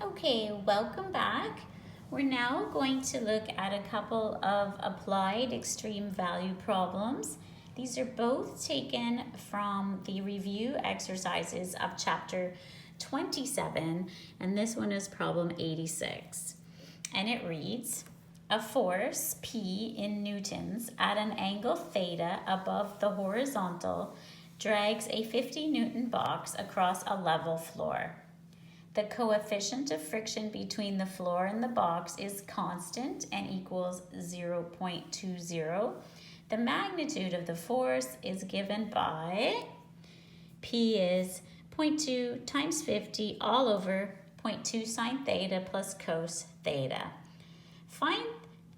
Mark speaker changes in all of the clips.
Speaker 1: Okay, welcome back. We're now going to look at a couple of applied extreme value problems. These are both taken from the review exercises of chapter 27, and this one is problem 86. And it reads, a force P in newtons at an angle theta above the horizontal drags a 50 Newton box across a level floor. The coefficient of friction between the floor and the box is constant and equals 0.20. The magnitude of the force is given by P is 0.2 times 50 all over 0.2 sine theta plus cos theta. Find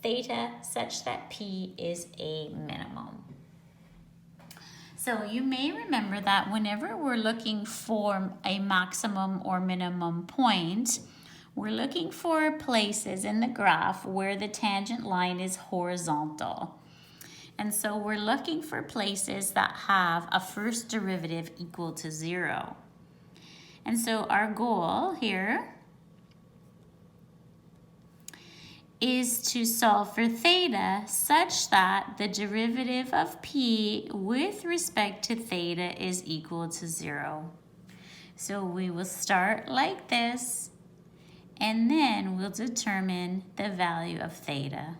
Speaker 1: theta such that P is a minimum. So you may remember that whenever we're looking for a maximum or minimum point, we're looking for places in the graph where the tangent line is horizontal. And so we're looking for places that have a first derivative equal to 0. And so our goal here is to solve for theta such that the derivative of P with respect to theta is equal to 0. So we will start like this, and then we'll determine the value of theta.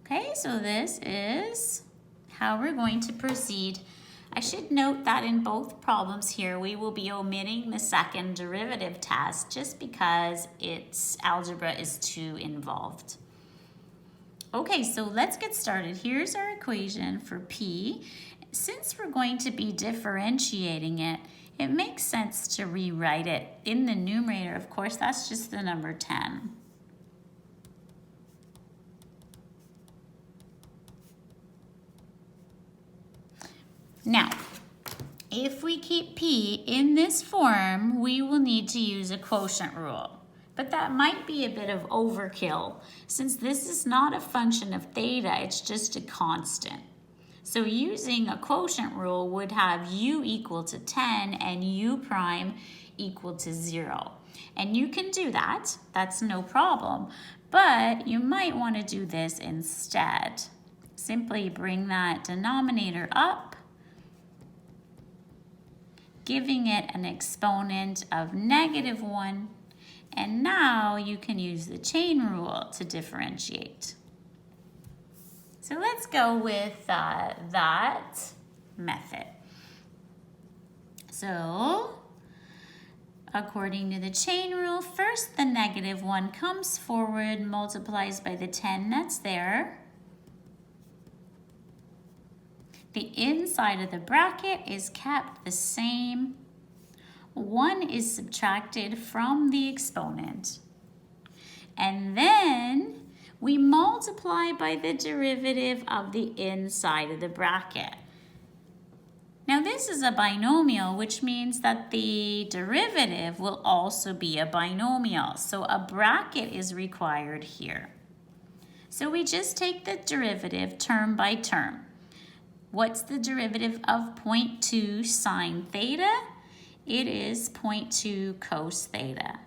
Speaker 1: Okay, so this is how we're going to proceed. I should note that in both problems here, we will be omitting the second derivative test just because its algebra is too involved. Okay, so let's get started. Here's our equation for P. Since we're going to be differentiating it, it makes sense to rewrite it in the numerator. Of course, that's just the number 10. Now, if we keep P in this form, we will need to use a quotient rule. But that might be a bit of overkill since this is not a function of theta, it's just a constant. So using a quotient rule would have u equal to 10 and u prime equal to 0. And you can do that, that's no problem. But you might want to do this instead. Simply bring that denominator up, giving it an exponent of -1, and now you can use the chain rule to differentiate. So let's go with that method. So, according to the chain rule, first the -1 comes forward, multiplies by the 10 that's there. The inside of the bracket is kept the same. 1 is subtracted from the exponent. And then we multiply by the derivative of the inside of the bracket. Now this is a binomial, which means that the derivative will also be a binomial. So a bracket is required here. So we just take the derivative term by term. What's the derivative of 0.2 sine theta? It is 0.2 cos theta.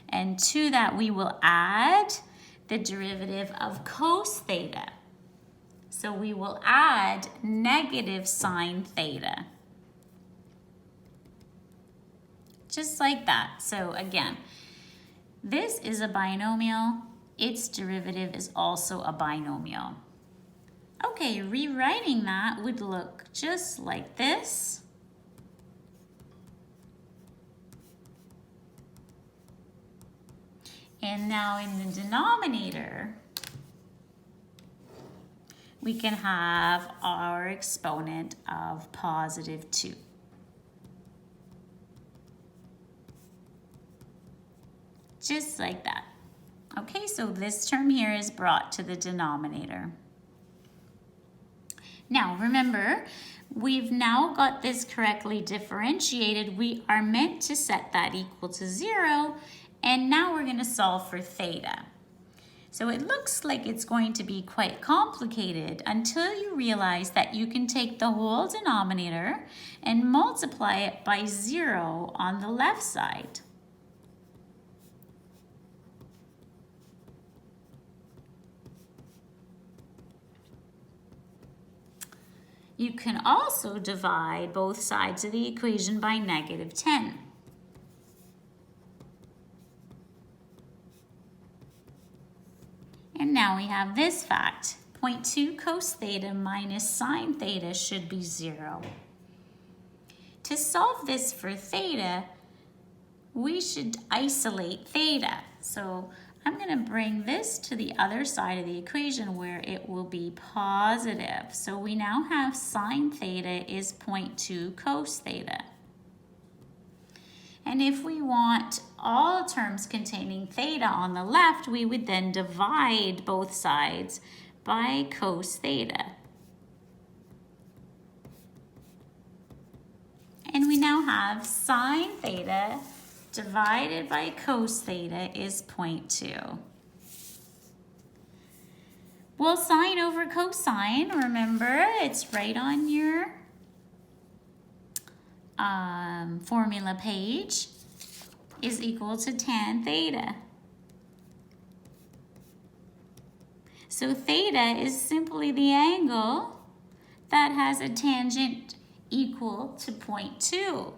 Speaker 1: And to that we will add the derivative of cos theta. So we will add negative sine theta. Just like that. So again, this is a binomial. Its derivative is also a binomial. Okay, rewriting that would look just like this. And now in the denominator, we can have our exponent of +2. Just like that. Okay, so this term here is brought to the denominator. Now, remember, we've now got this correctly differentiated. We are meant to set that equal to 0, and now we're going to solve for theta. So it looks like it's going to be quite complicated until you realize that you can take the whole denominator and multiply it by 0 on the left side. You can also divide both sides of the equation by -10. And now we have this fact. 0.2 cos theta minus sine theta should be 0. To solve this for theta, we should isolate theta. So I'm going to bring this to the other side of the equation where it will be positive. So we now have sine theta is 0.2 cos theta. And if we want all terms containing theta on the left, we would then divide both sides by cos theta. And we now have sine theta divided by cos theta is 0.2. Well, sine over cosine, remember, it's right on your formula page, is equal to tan theta. So theta is simply the angle that has a tangent equal to 0.2.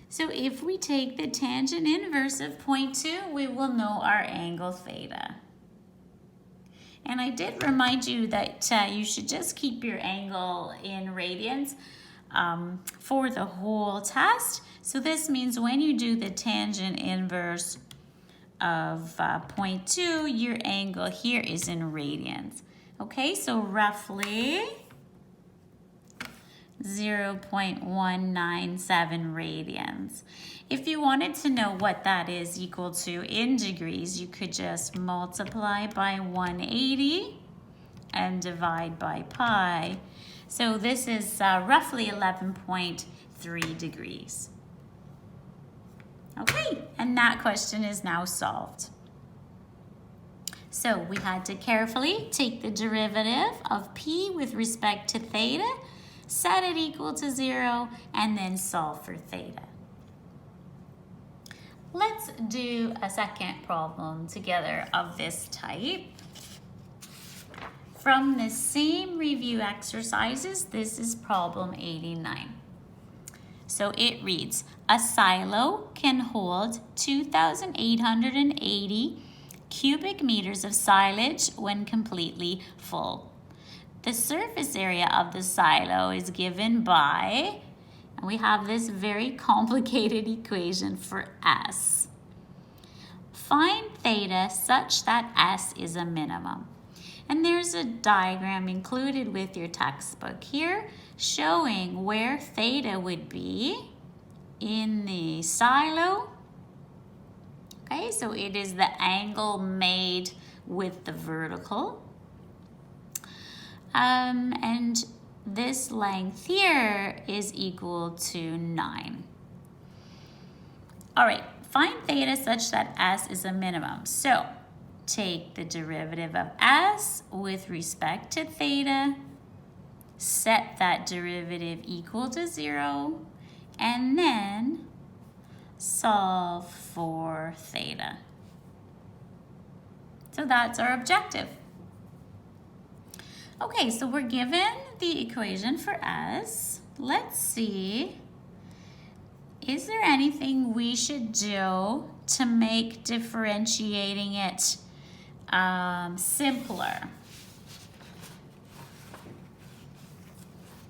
Speaker 1: So if we take the tangent inverse of 0.2, we will know our angle theta. And I did remind you that you should just keep your angle in radians for the whole test. So this means when you do the tangent inverse of 0.2, your angle here is in radians. Okay, so roughly 0.197 radians. If you wanted to know what that is equal to in degrees, you could just multiply by 180 and divide by pi. So this is roughly 11.3 degrees. Okay, and that question is now solved. So we had to carefully take the derivative of p with respect to theta, set it equal to 0, and then solve for theta. Let's do a second problem together of this type. From the same review exercises, this is problem 89. So it reads, a silo can hold 2,880 cubic meters of silage when completely full. The surface area of the silo is given by, and we have this very complicated equation for S. Find theta such that S is a minimum. And there's a diagram included with your textbook here showing where theta would be in the silo. Okay, so it is the angle made with the vertical. And this length here is equal to 9. All right, find theta such that S is a minimum. So take the derivative of S with respect to theta, set that derivative equal to 0, and then solve for theta. So that's our objective. Okay, so we're given the equation for S. Let's see, is there anything we should do to make differentiating it simpler?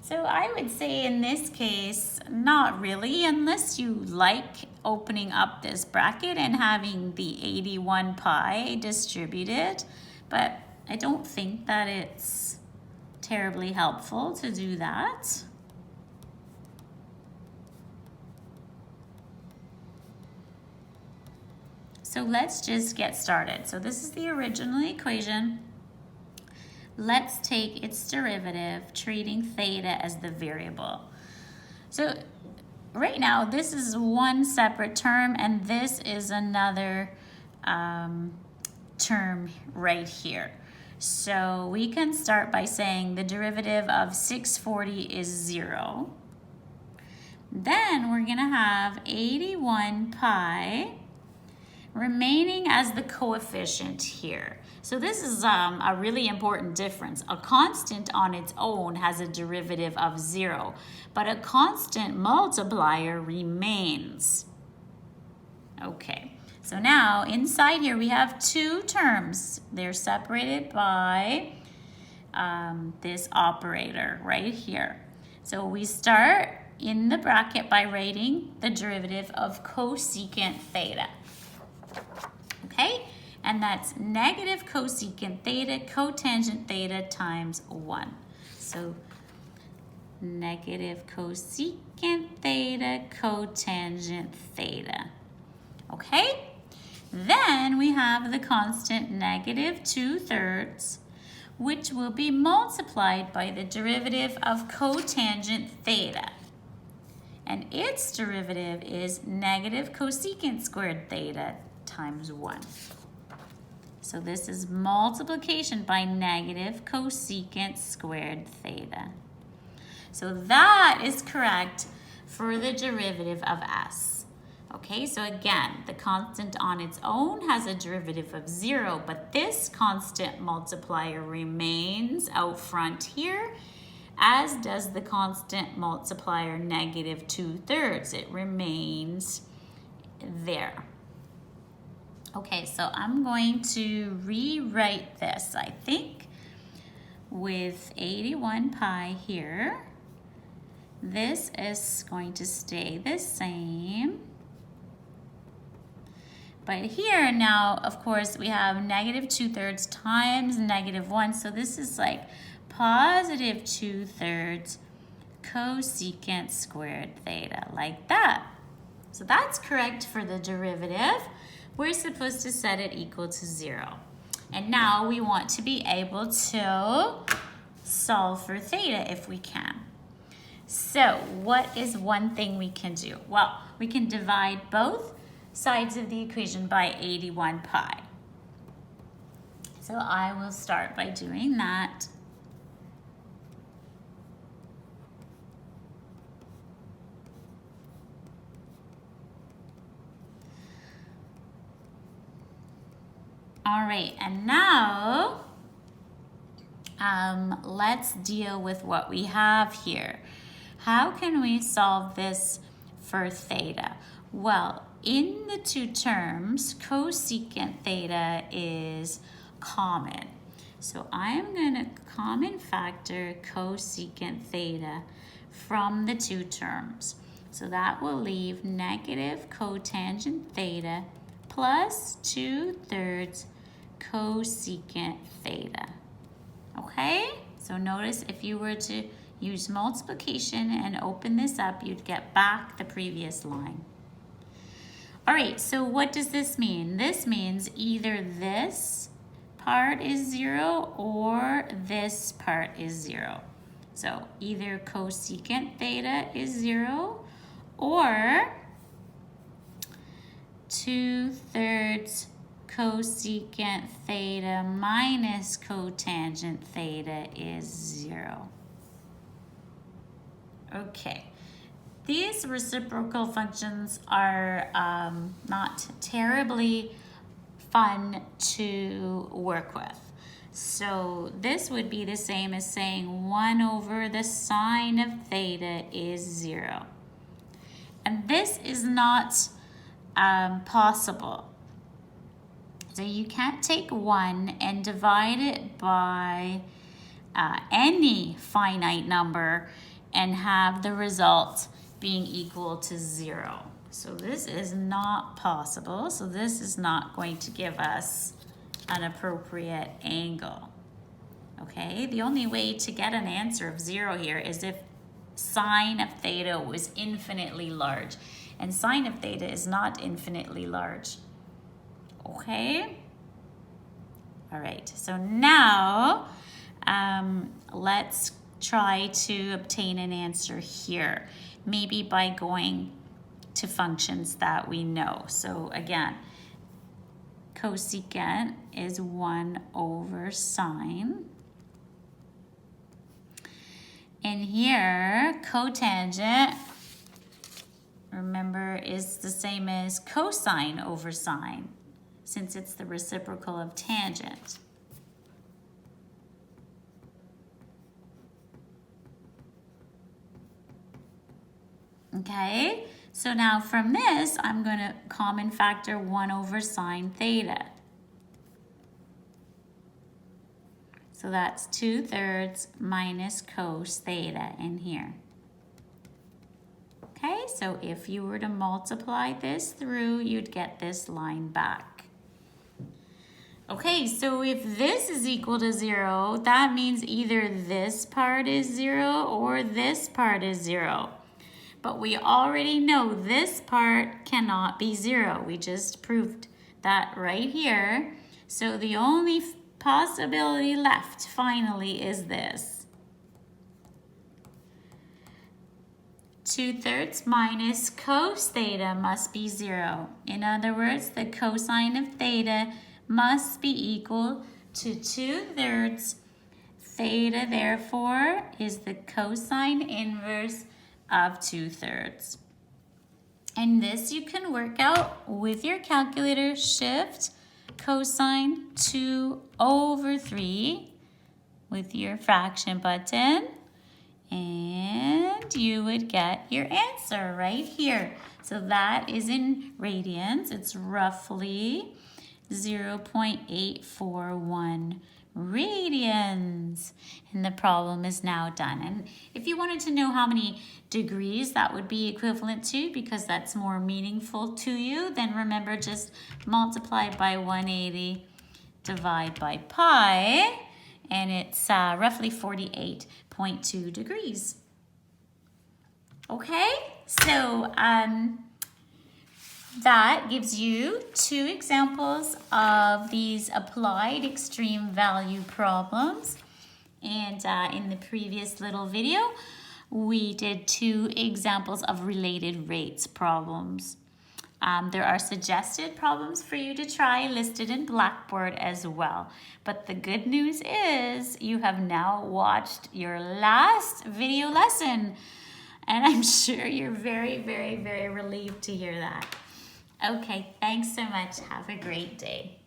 Speaker 1: So I would say in this case, not really, unless you like opening up this bracket and having the 81 pi distributed, but I don't think that it's terribly helpful to do that. So let's just get started. So this is the original equation. Let's take its derivative, treating theta as the variable. So right now, this is one separate term, and this is another term right here. So we can start by saying the derivative of 640 is 0. Then we're going to have 81 pi remaining as the coefficient here. So this is a really important difference. A constant on its own has a derivative of 0, but a constant multiplier remains. Okay, so now inside here we have two terms. They're separated by this operator right here. So we start in the bracket by writing the derivative of cosecant theta. Okay, and that's negative cosecant theta cotangent theta times 1. So negative cosecant theta cotangent theta. Okay, then we have the constant negative 2/3, which will be multiplied by the derivative of cotangent theta. And its derivative is negative cosecant squared theta times 1. So this is multiplication by negative cosecant squared theta. So that is correct for the derivative of s. Okay, so again, the constant on its own has a derivative of 0, but this constant multiplier remains out front here, as does the constant multiplier negative 2/3. It remains there. Okay, so I'm going to rewrite this, I think, with 81 pi here. This is going to stay the same. But here now, of course, we have negative 2/3 times negative 1. So this is like positive 2/3 cosecant squared theta, like that. So that's correct for the derivative. We're supposed to set it equal to 0. And now we want to be able to solve for theta if we can. So what is one thing we can do? Well, we can divide both sides of the equation by 81 pi. So I will start by doing that. All right, and now let's deal with what we have here. How can we solve this for theta? Well, in the two terms, cosecant theta is common. So I'm going to common factor cosecant theta from the two terms. So that will leave negative cotangent theta plus 2/3 cosecant theta. Okay, so notice if you were to use multiplication and open this up, you'd get back the previous line. All right, so what does this mean? This means either this part is 0 or this part is 0. So either cosecant theta is 0 or 2/3 cosecant theta minus cotangent theta is 0. Okay, these reciprocal functions are not terribly fun to work with. So this would be the same as saying 1 over the sine of theta is 0. And this is not possible. So you can't take 1 and divide it by any finite number and have the result being equal to 0. So this is not possible. So this is not going to give us an appropriate angle. Okay, the only way to get an answer of 0 here is if sine of theta was infinitely large. And sine of theta is not infinitely large. Okay? All right, so now let's try to obtain an answer here, maybe by going to functions that we know. So again, cosecant is 1 over sine. And here, cotangent, remember, is the same as cosine over sine, since it's the reciprocal of tangent. Okay, so now from this, I'm going to common factor 1 over sine theta. So that's 2/3 minus cos theta in here. Okay, so if you were to multiply this through, you'd get this line back. Okay, so if this is equal to 0, that means either this part is 0 or this part is 0. But we already know this part cannot be 0. We just proved that right here. So the only possibility left finally is this. 2/3 minus cos theta must be 0. In other words, the cosine of theta must be equal to 2/3. Theta, therefore, is the cosine inverse of 2/3. And this you can work out with your calculator. Shift cosine 2 over 3 with your fraction button, and you would get your answer right here. So that is in radians. It's roughly 0.841 radians. And the problem is now done. And if you wanted to know how many degrees that would be equivalent to, because that's more meaningful to you, then remember, just multiply by 180, divide by pi, and it's roughly 48.2 degrees. Okay, so that gives you 2 examples of these applied extreme value problems. And in the previous little video, we did 2 examples of related rates problems. There are suggested problems for you to try listed in Blackboard as well. But the good news is you have now watched your last video lesson. And I'm sure you're very, very, very relieved to hear that. Okay, thanks so much. Have a great day.